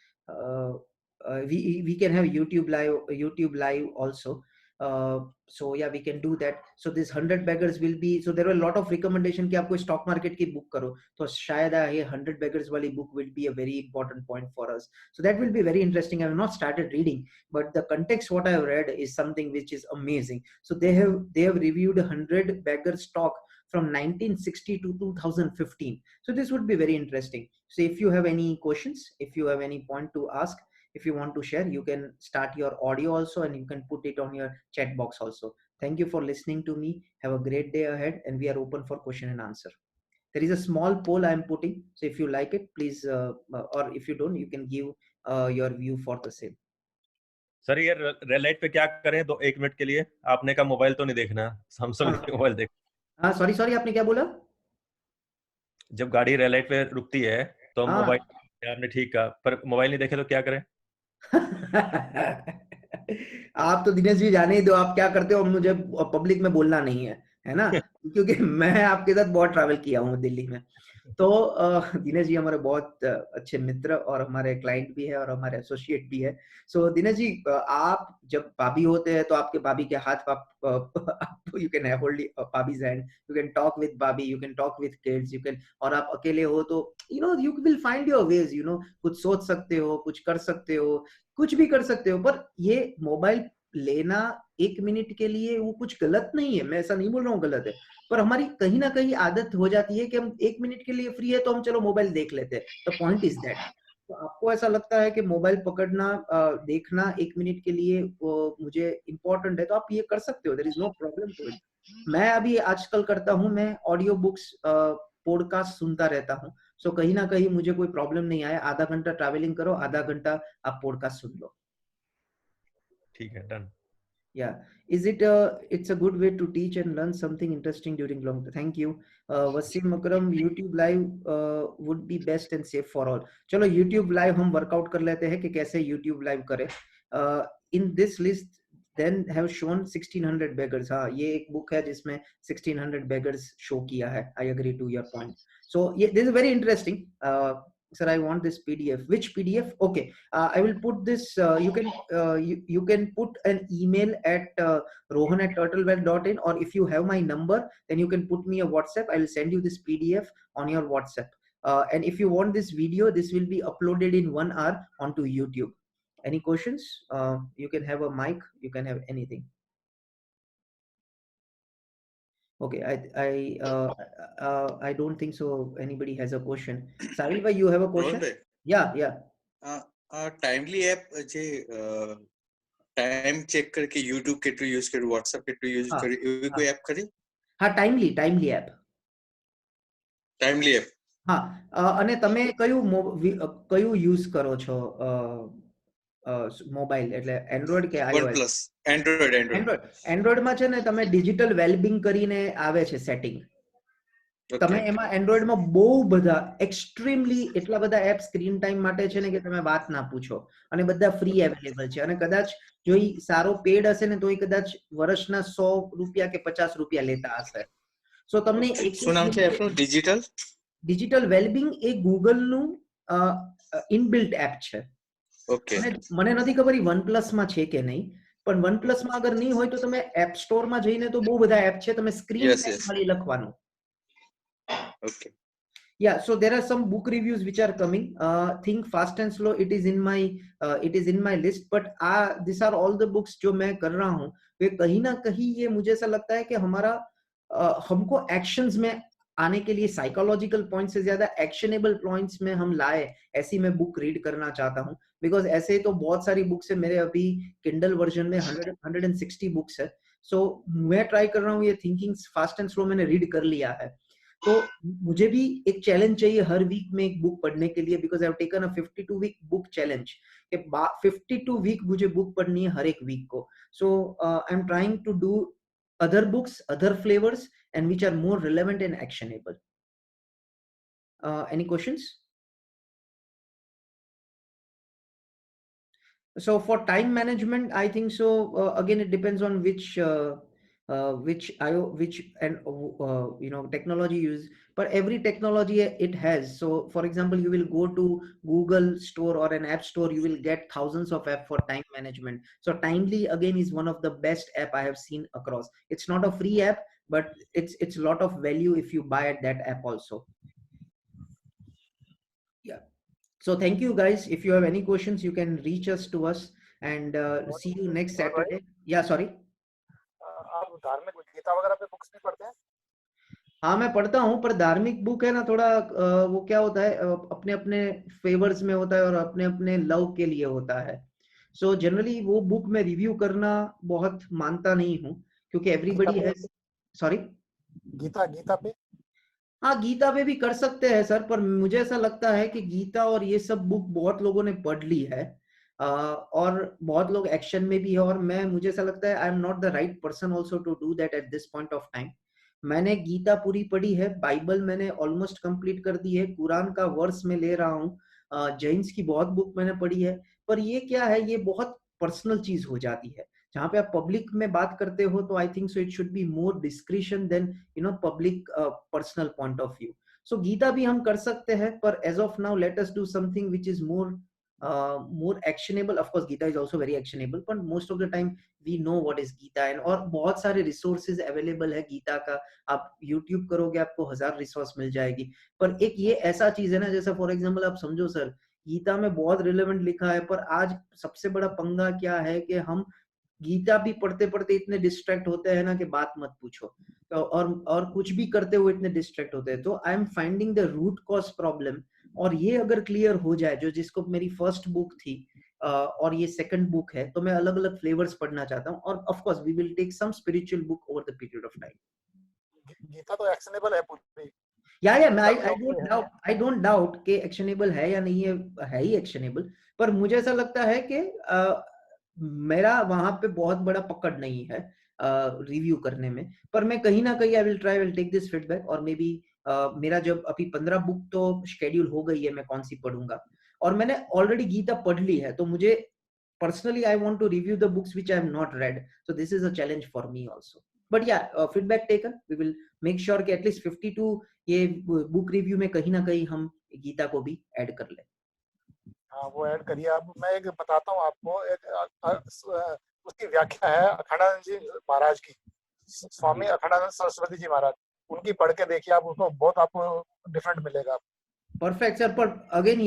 Speaker 1: We can have YouTube live also. So yeah, we can do that. So this 100 beggars will be, so there were a lot of recommendation कि आपको stock market की book करो, तो शायद ये 100 beggars वाली book will be a very important point for us. So that will be very interesting. I have not started reading, but the context what I have read is something which is amazing. So they have reviewed 100 beggar stock from 1960 to 2015. So this would be very interesting. So if you have any questions, if you have any point to ask, if you want to share, you can start your audio also and you can put it on your chat box also. Thank you for listening to me. Have a great day ahead, and we are open for question and answer. There is a small poll I am putting, so if you like it, please, or if you don't, you can give your view for the same.
Speaker 3: Sir ये red light पे क्या करें? तो 1 minute के लिए आपने का mobile तो नहीं देखना, हम सब मोबाइल देख।
Speaker 1: हाँ सॉरी आपने क्या बोला?
Speaker 3: जब गाड़ी रेड लाइट पे रुकती है तो मोबाइल, आपने ठीक कहा, पर मोबाइल नहीं देखे तो क्या करें?
Speaker 1: आप तो दिनेश जी जाने ही दो, आप क्या करते हो, मुझे पब्लिक में बोलना नहीं है ना, क्योंकि मैं आपके साथ बहुत ट्रैवल किया हूँ दिल्ली में। तो दिनेश जी हमारे बहुत अच्छे मित्र और हमारे क्लाइंट भी है और हमारे एसोसिएट भी है। सो दिनेश जी, आप जब भाभी होते हैं तो आपके भाभी के हाथ you can hold bhabhi's hand, you can talk with bhabhi, you can talk with kids, you can, और आप अकेले हो तो you will find your ways, कुछ सोच सकते हो, कुछ कर सकते हो, कुछ भी कर सकते हो। पर ये मोबाइल लेना 1 मिनट के लिए वो कुछ गलत नहीं है, मैं ऐसा नहीं बोल रहा हूँ गलत है, पर हमारी कहीं ना कहीं आदत हो जाती है कि हम 1 मिनट के लिए फ्री है तो हम चलो मोबाइल देख लेते हैं। द पॉइंट इज दैट, तो आपको ऐसा लगता है कि मोबाइल पकड़ना, देखना 1 मिनट के लिए मुझे इंपॉर्टेंट है, तो आप ये कर सकते हो, there is no problem to it. मैं अभी आजकल करता हूँ, मैं ऑडियो बुक्स, पॉडकास्ट सुनता रहता हूँ। सो कहीं ना कहीं मुझे कोई प्रॉब्लम नहीं आया, आधा घंटा ट्रैवलिंग करो, आधा घंटा आप पॉडकास्ट सुन लो।
Speaker 3: ठीक है, done.
Speaker 1: Yeah, it's a good way to teach and learn something interesting during long. Thank you. Wasim Akram, YouTube live would be best and safe for all. चलो YouTube live हम workout कर लेते हैं कि कैसे YouTube live करें। In this list then have shown 1600 beggars. हाँ, ये एक बुक है जिसमें 1600 beggars शो किया है। I agree to your point. So yeah, this is very interesting. sir, I want this PDF. Which PDF? Okay, I will put this. You can put an email at rohan@turtlewell.in, or if you have my number, then you can put me a WhatsApp. I will send you this PDF on your WhatsApp. And if you want this video, this will be uploaded in 1 hour onto YouTube. Any questions? You can have a mic. You can have anything. Okay, I don't think so anybody has a question. Sahil bhai, you have a question? Yeah.
Speaker 4: Timely app जे time check करके YouTube કેટલું use કર્યું, WhatsApp કેટલું use કર્યું, એવી કોઈ app ખરી?
Speaker 1: હા, ટાઈમલી એપ.
Speaker 4: Timely app.
Speaker 1: હા, અને તમે કયું યુઝ કરો છો મોબાઈલ, એટલે એન્ડ્રોઈડ કે iOS?
Speaker 4: OnePlus. એન્ડ્રોઈડ
Speaker 1: માં છે ને, તમે ડિજિટલ વેલબિંગ કરીને આવે છે સેટિંગ. તમે એમાં એન્ડ્રોઈડમાં બહુ બધા એક્સ્ટ્રીમલી એટલા બધા એપ સ્ક્રીન ટાઈમ માટે છે ને કે તમે વાત ના પૂછો, અને બધા ફ્રી અવેલેબલ છે. અને કદાચ જો ઈ સારો પેડ હશે ને તો ઈ કદાચ વર્ષના 100 રૂપિયા કે 50 રૂપિયા લેતા હશે. સો તમને
Speaker 4: શું નામ છે એપનું?
Speaker 1: ડિજિટલ વેલબિંગ એ ગૂગલનું ઇનબિલ્ટ એપ છે.
Speaker 4: ઓકે.
Speaker 1: મને નથી ખબર ઈ OnePlus માં છે કે નહીં, પણ OnePlus માં અગર નહીં હોય તો તમે એપ સ્ટોર માં જઈને તો બહુ બધા એપ છે, તમે સ્ક્રીન ટાઈમ ખાલી લખવાનું.
Speaker 4: Okay.
Speaker 1: Yeah, so there are some book reviews which are coming. Think Fast and Slow, it is in my list, but these are all the books जो मैं कर रहा हूँ, वे कहीं ना कहीं ये मुझे ऐसा लगता है कि हमको एक्शंस में आने के लिए साइकोलॉजिकल पॉइंट्स से ज्यादा एक्शनेबल पॉइंट्स में हम लाए, ऐसी मैं बुक रीड करना चाहता हूँ. बिकॉज ऐसे तो बहुत सारी बुक्स है मेरे, अभी किंडल वर्जन में 160 बुक्स है. सो मैं ट्राई कर रहा हूँ, ये थिंकिंग फास्ट एंड स्लो मैंने रीड कर लिया है, तो मुझे भी एक चैलेंज चाहिए हर वीक में एक बुक पढ़ने के लिए, because I have taken a 52 week book challenge कि 52 वीक मुझे बुक पढ़नी है हर एक वीक को. So I am trying to do other books, other flavors, and which are more relevant and actionable. Any questions? So for time management, I think so. Again, it depends on which technology you use. But every technology it has. So for example, you will go to Google Store or an app store, you will get thousands of apps for time management. So Timely again is one of the best app I have seen across. It's not a free app, but it's a lot of value if you buy that app also. Yeah. So thank you guys. If you have any questions, you can reach us to us, and see you next Saturday. Yeah, sorry.
Speaker 5: आप धार्मिक गीता वगैरह पे books नहीं पढ़ते हैं?
Speaker 1: हाँ, मैं पढ़ता हूँ, पर धार्मिक बुक है ना, थोड़ा वो क्या होता है, अपने अपने फेवर्स में होता है और अपने अपने लव के लिए होता है. सो जनरली वो बुक में रिव्यू करना बहुत मानता नहीं हूँ, क्योंकि एवरीबडी हैज. सॉरी,
Speaker 5: गीता पे?
Speaker 1: हाँ, गीता पे भी कर सकते हैं सर, पर मुझे ऐसा लगता है कि गीता और ये सब बुक बहुत लोगों ने पढ़ ली है, और बहुत लोग एक्शन में भी है, और मुझे ऐसा लगता है I am not the right person also to do that at this point of time. मैंने गीता पूरी पढ़ी है, बाइबल मैंने ऑलमोस्ट कंप्लीट कर दी है, कुरान का वर्स में ले रहा हूँ, जैन्स की बहुत बुक मैंने पढ़ी है. पर ये क्या है, ये बहुत पर्सनल चीज हो जाती है. जहाँ पे आप पब्लिक में बात करते हो तो I think so it should be more discretion than public personal point of view. So Gita भी हम कर सकते हैं, पर as of now let us do something which is more actionable. Of course Gita is also very actionable, but most of the time we know what is Gita, and और बहुत सारे resources available है गीता का. आप YouTube करोगे आपको 1000 resource मिल जाएगी. पर एक ये ऐसा चीज है ना, जैसा फॉर एग्जांपल आप समझो सर, गीता में बहुत रिलेवेंट लिखा है, पर आज सबसे बड़ा पंगा क्या है कि हम गीता भी पढ़ते पढ़ते इतने डिस्ट्रैक्ट होते हैं ना कि बात मत पूछो, और कुछ भी करते हुए इतने डिस्ट्रैक्ट होते हैं. तो I am finding the root cause problem, और ये अगर क्लियर हो जाए, जिसको मेरी फर्स्ट बुक थी और ये सेकंड बुक है, तो मैं अलग अलग फ्लेवर्स पढ़ना चाहता हूँ, और of course we will take some spiritual book over the period of time.
Speaker 5: Gita तो एक्शनेबल है पूरी.
Speaker 1: आई डोंट डाउट कि एक्शनेबल है या नहीं है ही एक्शनेबल, पर मुझे ऐसा लगता है कि मेरा वहां पे बहुत बड़ा पकड़ नहीं है रिव्यू करने में. पर मैं कहीं ना कहीं I will take this feedback, और मे बी मेरा जब अभी 15 बुक तो शेड्यूल हो गई है, मैं कौन सी पढ़ूंगा, और मैंने ऑलरेडी गीता पढ़ ली है, तो मुझे personally I want to review the books which I have not read. So this is a challenge for me also. But yeah, feedback taken. We will make sure कि at least 52 ये book review में कहीं ना कहीं हम गीता को भी add कर ले.
Speaker 5: हाँ, वो ऐड करिए आप. मैं एक बताता हूँ आपको, उसकी व्याख्या है अखंडानंद जी महाराज की, स्वामी अखंडानंद सरस्वती जी महाराज. उनकी पढ़ के देखिए आप, उसको बहुत आपको डिफरेंट मिलेगा.
Speaker 1: Perfect sir. पर अगेन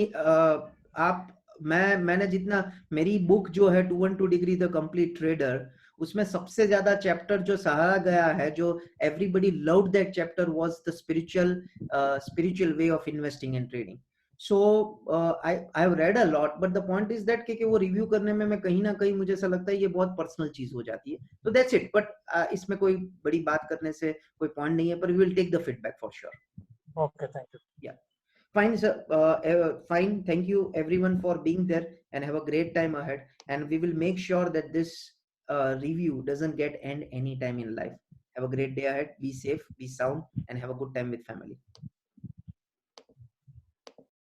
Speaker 1: आप मैंने जितना मेरी बुक जो है 212 डिग्री द कंप्लीट ट्रेडर, उसमें सबसे ज्यादा चैप्टर जो सहारा गया है, जो everybody loved that chapter was the spiritual way of investing and trading. So I have read a lot, but the point is that कि वो रिव्यू करने में मैं कहीं ना कहीं मुझे ऐसा लगता है ये बहुत पर्सनल चीज हो जाती है. तो दैट्स इट. बट इसमें कोई बड़ी बात करने से कोई पॉइंट नहीं है, पर we will take the feedback for sure.
Speaker 5: Okay, thank you.
Speaker 1: Yeah. Fine, sir. Fine. Thank you everyone for being there, and have a great time ahead. And we will make sure that this review doesn't get end anytime in life. Have a great day ahead. Be safe, be sound, and have a good time with family.